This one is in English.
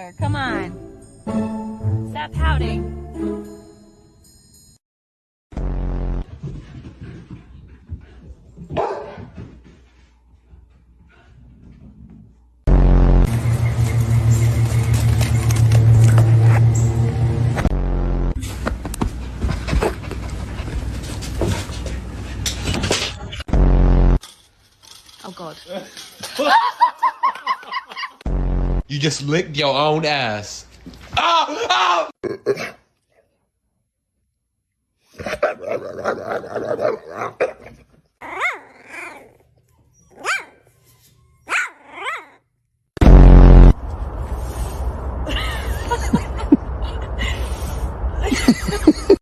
here. Come on. Stop pouting. Oh, God. You just licked your own ass. Oh! Oh!